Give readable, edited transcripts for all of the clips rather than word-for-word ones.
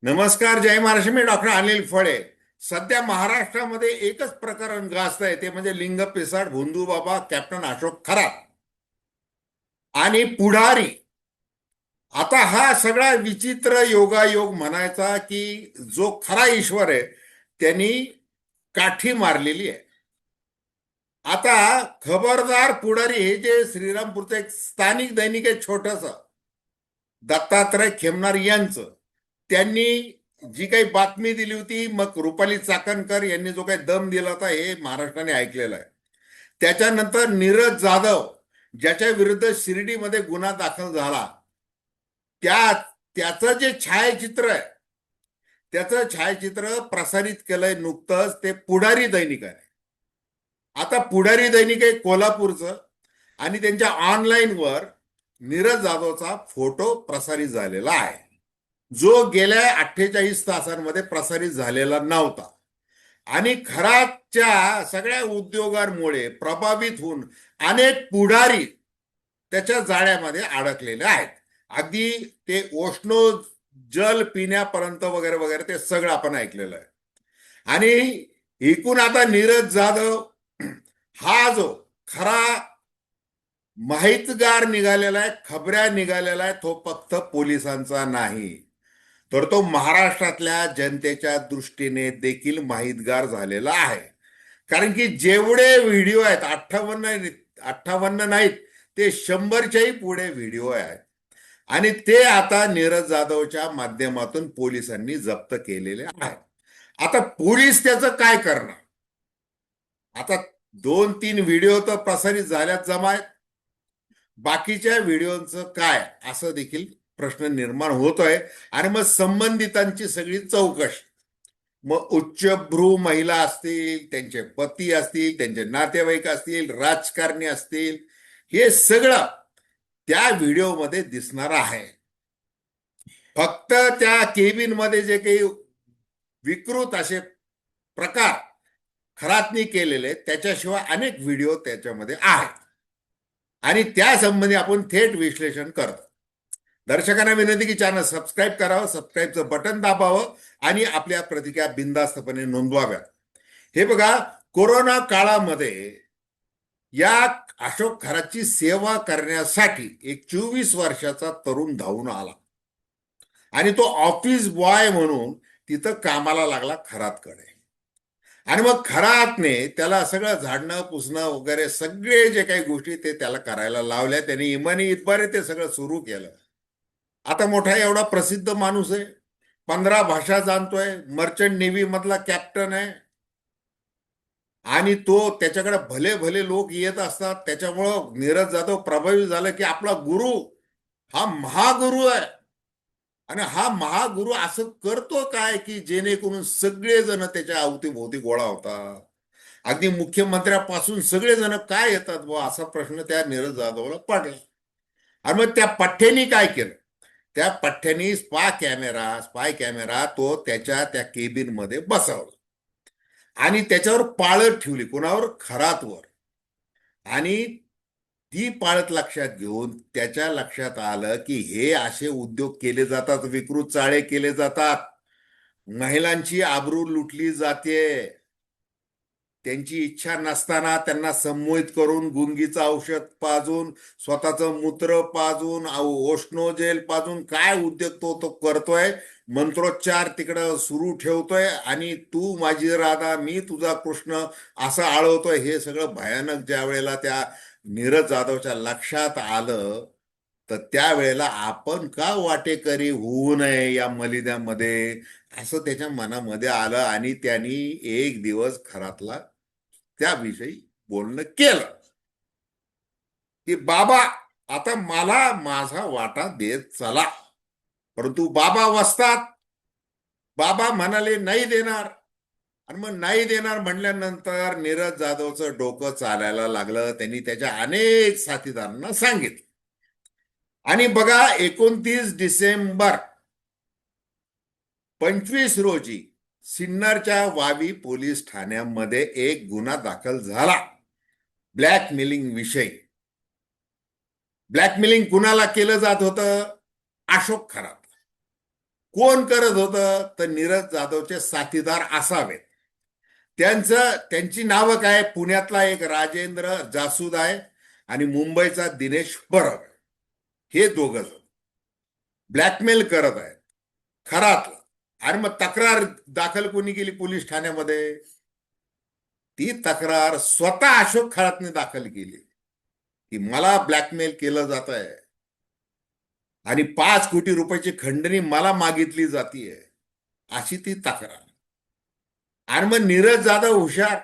नमस्कार, जय महाराष्ट्र. मी डॉक्टर अनिल फळे. सध्या महाराष्ट्रामध्ये एकच प्रकरण गाजत आहे, ते म्हणजे लिंग पिसाळ भोंदू बाबा, कॅप्टन अशोक खरात आणि पुढारी. आता हा सगळा विचित्र योगायोग म्हणायचा की जो खरा ईश्वर आहे त्यांनी काठी मारलेली आहे. आता खबरदार पुढारी, हे जे श्रीरामपूरचं एक स्थानिक दैनिक आहे छोटस, दत्तात्रय खेमनार यांचं, त्यांनी जी काही बातमी दिली होती, मग रुपाली चाकणकर यांनी जो काही दम दिला होता हे महाराष्ट्राने ऐकलेलं आहे. त्याच्यानंतर नीरज जाधव, ज्याच्या विरुद्ध शिर्डीमध्ये गुन्हा दाखल झाला, त्या त्याचं जे छायाचित्र आहे, त्याचं छायाचित्र प्रसारित केलंय नुकतंच ते पुढारी दैनिक आहे. आता पुढारी दैनिक आहे कोल्हापूरचं, आणि त्यांच्या ऑनलाईनवर नीरज जाधवचा फोटो प्रसारित झालेला आहे, जो गेल्या 48 तासांमध्ये प्रसारित झालेला नव्हता. आणि खराच्या सगळ्या उद्योगांमुळे प्रभावित होऊन अनेक पुढारी त्याच्या जाळ्यामध्ये अडकलेले आहेत. अगदी ते ओशनो जल पिण्यापर्यंत वगैरे वगैरे ते सगळं आपण ऐकलेलं आहे. आणि एकूण आता नीरज जाधव हा जो खरा माहितगार निघालेला आहे, खबऱ्या निघालेला आहे, तो फक्त पोलिसांचा नाही, तर तो महाराष्ट्रातल्या जनतेच्या दृष्टीने देखील माहितगार झालेला आहे. कारण की जेवढे व्हिडिओ आहेत, 58 नाहीत, ते 100च्याही पुढे व्हिडिओ आहेत. आणि ते आता नीरज जाधवच्या माध्यमातून पोलिसांनी जप्त केलेले आहेत. आता पोलीस त्याचं काय करणार? आता 2-3 व्हिडिओ तर प्रसारित झाल्यात जमा आहेत, बाकीच्या व्हिडिओचं काय, असं देखील प्रश्न निर्माण होतोय. आणि मग संबंधितांची सगळी चौकशी, मग उच्चभ्रू महिला असतील, त्यांचे पती असतील, त्यांचे नातेवाईक असतील, राजकारणी असतील, हे सगळं त्या व्हिडिओमध्ये दिसणार आहे. फक्त त्या केबिन मध्ये जे काही विकृत असे प्रकार खरातनी केलेले, त्याच्याशिवाय अनेक व्हिडिओ त्याच्यामध्ये आहेत. आणि त्या संबंधी आपण थेट विश्लेषण करतो. दर्शकांना विनंती की चॅनल सबस्क्राईब करावं, सबस्क्राईबचं बटन दाबावं आणि आपल्या प्रतिक्रिया बिनधास्तपणे नोंदवाव्या. हे बघा, कोरोना काळामध्ये या अशोक खरातची सेवा करण्यासाठी एक 24 वर्षाचा तरुण धावून आला आणि तो ऑफिस बॉय म्हणून तिथं कामाला लागला खरातकडे. आणि मग खरातने त्याला सगळं झाडणं पुसणं वगैरे सगळे जे काही गोष्टी ते त्याला करायला लावल्या. त्याने इमानी इतबारे ते सगळं सुरू केलं. आता मोठा एवढा प्रसिद्ध माणूस आहे, 15 भाषा जाणतोय, मर्चंट नेव्ही मधला कॅप्टन आहे, आणि तो त्याच्याकडे भले भले लोक येत असतात. त्याच्यामुळं नीरज जाधव प्रभावित झालं की आपला गुरु हा महागुरु आहे, आणि हा महागुरु असं करतो काय की जेणेकरून सगळेजण त्याच्या अवतीभोवती गोळा होतात. अगदी मुख्यमंत्र्यापासून सगळेजण काय येतात बुवा, असा प्रश्न त्या नीरज जाधवला पडला. आणि मग त्या पठ्ठ्यानी काय केलं? त्या पठ्ठ्यानी स्पाय कॅमेरा तो त्याच्या त्या केबिन मध्ये बसवला आणि त्याच्यावर पाळत ठेवली. कोणावर? खरातवर. आणि ती पाळत लक्षात घेऊन त्याच्या लक्षात आलं की हे असे उद्योग केले जातात, विकृत चाळे केले जातात, महिलांची आबरू लुटली जाते, त्यांची इच्छा नसताना त्यांना संमोहित करून गुंगीचं औषध पाजून, स्वतःचं मूत्र पाजून, ओशनो पाजून काय उद्योग तो करतोय. मंत्रोच्चार तिकडं सुरू ठेवतोय आणि तू माझी राधा मी तुझा कृष्ण असं आळवतोय. हे सगळं भयानक ज्या वेळेला त्या नीरज जाधवच्या लक्षात आलं, तर त्यावेळेला आपण का वाटेकरी होऊ नये या मलिद्यामध्ये, असं त्याच्या मनामध्ये आलं. आणि त्यांनी एक दिवस खरातला त्याविषयी बोलणं केलं की बाबा, आता मला माझा वाटा देत चला. परंतु बाबा वसतात. बाबा म्हणाले नाही देणार. आणि मग नाही देणार म्हणल्यानंतर नीरज जाधवचं डोकं चालायला लागलं. त्यांनी त्याच्या अनेक साथीदारांना सांगितलं. आणि बघा, 29 डिसेंबर 25 रोजी सिन्नरच्या वावी पोलीस ठाण्यामध्ये एक गुन्हा दाखल झाला ब्लॅकमेलिंग विषयी. ब्लॅकमेलिंग कुणाला केलं जात होतं? अशोक खरात. कोण करत होतं तर नीरज जाधवचे साथीदार असावेत. त्यांची नावं काय? पुण्यातला एक राजेंद्र जासूद आहे आणि मुंबईचा दिनेश परब. हे दोघं जण ब्लॅकमेल करत आहेत खरातला. आणि मग तक्रार दाखल कोणी केली पोलीस ठाण्यामध्ये? ती तक्रार स्वतः अशोक खरातने दाखल केली की मला ब्लॅकमेल केलं जात आहे आणि 5 कोटी रुपयाची खंडणी मला मागितली जातीये, अशी ती तक्रार. आणि मग नीरज जाधव हुशार,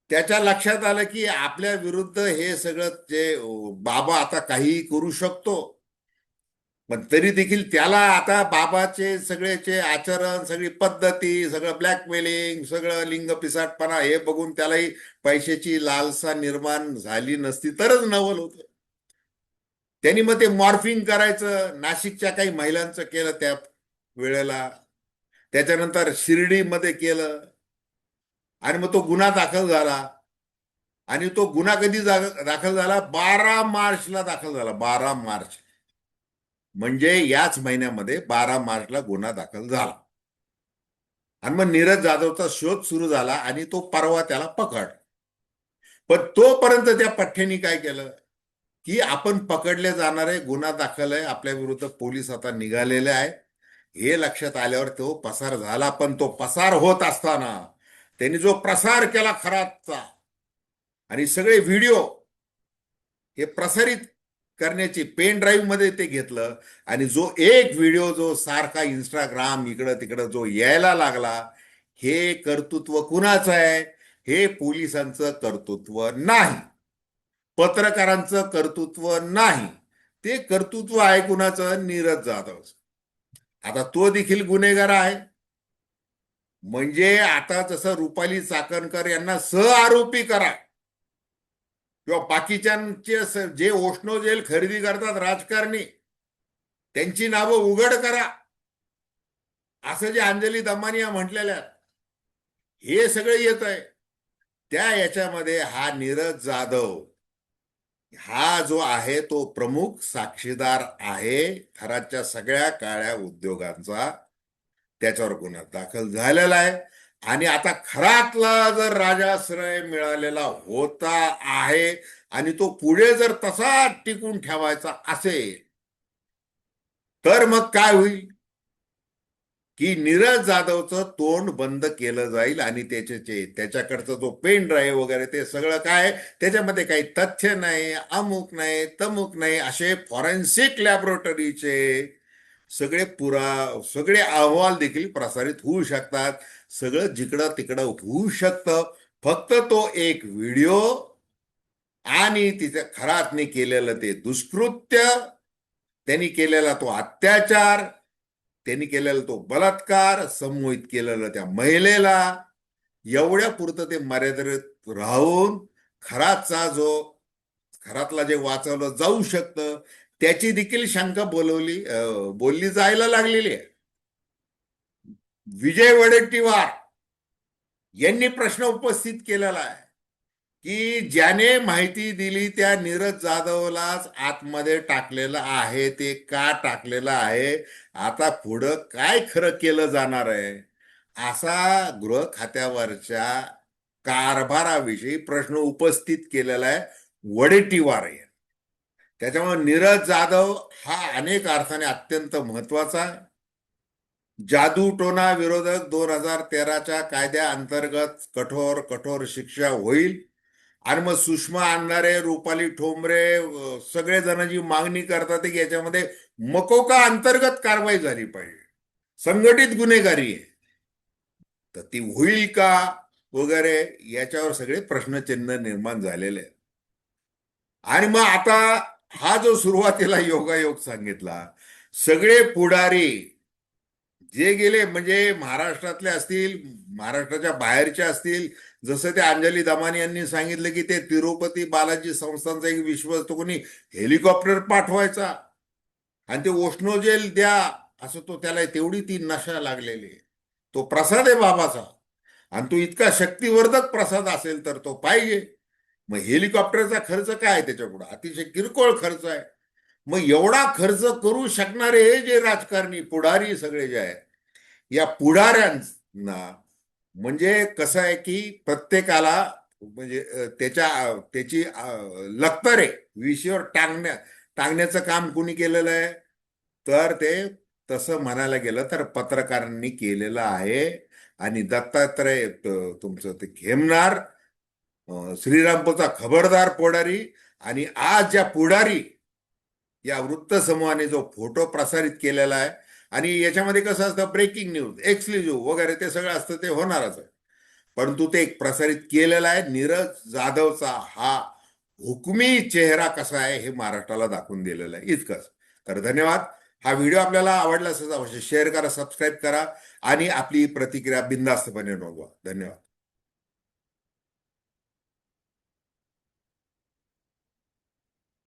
त्याच्या लक्षात आलं की आपल्या विरुद्ध हे सगळं जे बाबा आता काहीही करू शकतो, पण तरी देखील त्याला आता बाबाचे सगळेचे आचरण, सगळी पद्धती, सगळं ब्लॅकमेलिंग, सगळं लिंग पिसाटपणा हे बघून त्यालाही पैशाची लालसा निर्माण झाली नसती तरच नवल होतं. त्यांनी मग ते मॉर्फिंग करायचं, नाशिकच्या काही महिलांचं केलं त्या वेळेला, त्याच्यानंतर शिर्डीमध्ये केलं आणि मग तो गुन्हा दाखल झाला. आणि तो गुन्हा कधी दाखल झाला? 12 मार्चला दाखल झाला. 12 मार्च म्हणजे याच महिन्यामध्ये 12 मार्चला गुन्हा दाखल झाला. आणि मग नीरज जाधवचा शोध सुरू झाला आणि तो परवा त्याला पकड. पण तोपर्यंत त्या पठ्ठ्यानी काय केलं की आपण पकडले जाणारे, गुन्हा दाखल आहे आपल्या विरुद्ध, पोलीस आता निघालेले आहे, हे लक्षात आल्यावर तो पसार झाला. पण तो पसार होत असताना त्यांनी जो प्रसार केला खरातचा आणि सगळे व्हिडिओ हे प्रसारित करण्याची पेन ड्राईव्ह मध्ये ते घेतलं. आणि जो एक व्हिडिओ जो सारखा इंस्टाग्राम इकडं तिकडं जो यायला लागला, हे कर्तृत्व कुणाचं आहे? हे पोलिसांचं कर्तृत्व नाही, पत्रकारांचं कर्तृत्व नाही, ते कर्तृत्व आहे कुणाचं? नीरज जाधवचं. आता तो देखील गुन्हेगार आहे. म्हणजे आता जसं रुपाली चाकणकर यांना सहआरोपी करा किंवा बाकीच्यांचे जे ओशनो जेल खरेदी करतात राजकारणी, त्यांची नावं उघड करा, असं जे अंजली दमानिया म्हटलेल्या, हे सगळं येत आहे. त्या याच्यामध्ये हा नीरज जाधव हा जो आहे तो प्रमुख साक्षीदार आहे. थराच्या सगळ्या काळ्या उद्योगांचा त्याच्यावर गुन्हा दाखल झालेला आहे. आणि आता खरातला जर राजाश्रय मिळालेला होता आहे आणि तो पुढे जर तसा टिकून ठेवायचा असेल तर मग काय होईल की नीरज जाधवचं तोंड बंद केलं जाईल आणि त्याच्याकडचं जो पेन ड्राईव्ह वगैरे ते सगळं काय, त्याच्यामध्ये काही तथ्य नाही, अमुक नाही, तमुक नाही, असे फॉरेन्सिक लॅबोरेटरीचे सगळे अहवाल देखील प्रसारित होऊ शकतात. सगळं जिकडं तिकडं होऊ शकतं. फक्त तो एक व्हिडिओ आणि तिच्या खरातने केलेलं ते दुष्कृत्य, त्यांनी केलेला तो अत्याचार, त्यांनी केलेला तो बलात्कार, संमोहित केलेलं त्या महिलेला, एवढ्या पुरतं ते मर्यादित राहून खरातला जे वाचवलं जाऊ शकतं त्याची देखील शंका बोलली जायला लागलेली आहे. विजय वडेट्टीवार यांनी प्रश्न उपस्थित केलेला आहे की ज्याने माहिती दिली त्या नीरज जाधवलाच आतमध्ये टाकलेलं आहे, ते का टाकलेलं आहे, आता पुढं काय खरं केलं जाणार आहे, असा गृह खात्यावरच्या कारभाराविषयी प्रश्न उपस्थित केलेला आहे वडेट्टीवार आहे. त्याच्यामुळे नीरज जाधव हा अनेक अर्थाने अत्यंत महत्वाचा आहे. जादूटोना विरोधक 2013च्या कायद्याअंतर्गत कठोर शिक्षा होईल. आणि मग सुषमा अंधारे, रुपाली ठोंबरे सगळेजण जी मागणी करतात की याच्यामध्ये मकोका अंतर्गत कारवाई झाली पाहिजे, संघटित गुन्हेगारी आहे, तर ती होईल का वगैरे याच्यावर सगळे प्रश्नचिन्ह निर्माण झालेले आहेत. आणि मग आता हा जो सुरुवातीला योगायोग सांगितला, सगळे पुढारी जे गेले म्हणजे महाराष्ट्रातले असतील, महाराष्ट्राच्या बाहेरचे असतील, जसं ते अंजली दमानी यांनी सांगितलं की ते तिरुपती बालाजी संस्थांचा एक विश्वस्त कोणी हेलिकॉप्टर पाठवायचा आणि ते ओशनो जेल द्या, असं तो त्याला तेवढी ती नशा लागलेली आहे. तो प्रसाद आहे बाबाचा आणि तो इतका शक्तिवर्धक प्रसाद असेल तर तो पाहिजे. मग हेलिकॉप्टरचा खर्च काय आहे त्याच्यापुढे? अतिशय किरकोळ खर्च आहे. मग एवढा खर्च करू शकणारे हे जे राजकारणी पुढारी सगळे जे आहेत, या पुढाऱ्यांना म्हणजे कसं आहे की प्रत्येकाला म्हणजे त्याची लक्तरे विषयावर टांगण्याचं काम कुणी केलेलं आहे? तर ते तसं म्हणायला गेलं तर पत्रकारांनी केलेलं आहे. आणि दत्तात्रय तुमचं ते खेमनार, श्रीरामपूरचा खबरदार पुढारी, आणि आज ज्या पुढारी या वृत्तसमूहाने जो फोटो प्रसारित केलेला आहे, आणि याच्यामध्ये कसं असतं, ब्रेकिंग न्यूज, एक्सक्लुझिव्ह वगैरे ते सगळं असतं, ते होणारच आहे. परंतु ते एक प्रसारित केलेलं आहे. नीरज जाधवचा हा हुकमी चेहरा कसा आहे हे महाराष्ट्राला दाखवून दिलेलं आहे, इतकंच. तर धन्यवाद. हा व्हिडिओ आपल्याला आवडला असेल तर अवश्य शेअर करा, सबस्क्राईब करा आणि आपली प्रतिक्रिया बिनधास्तपणे नोंदवा. धन्यवाद.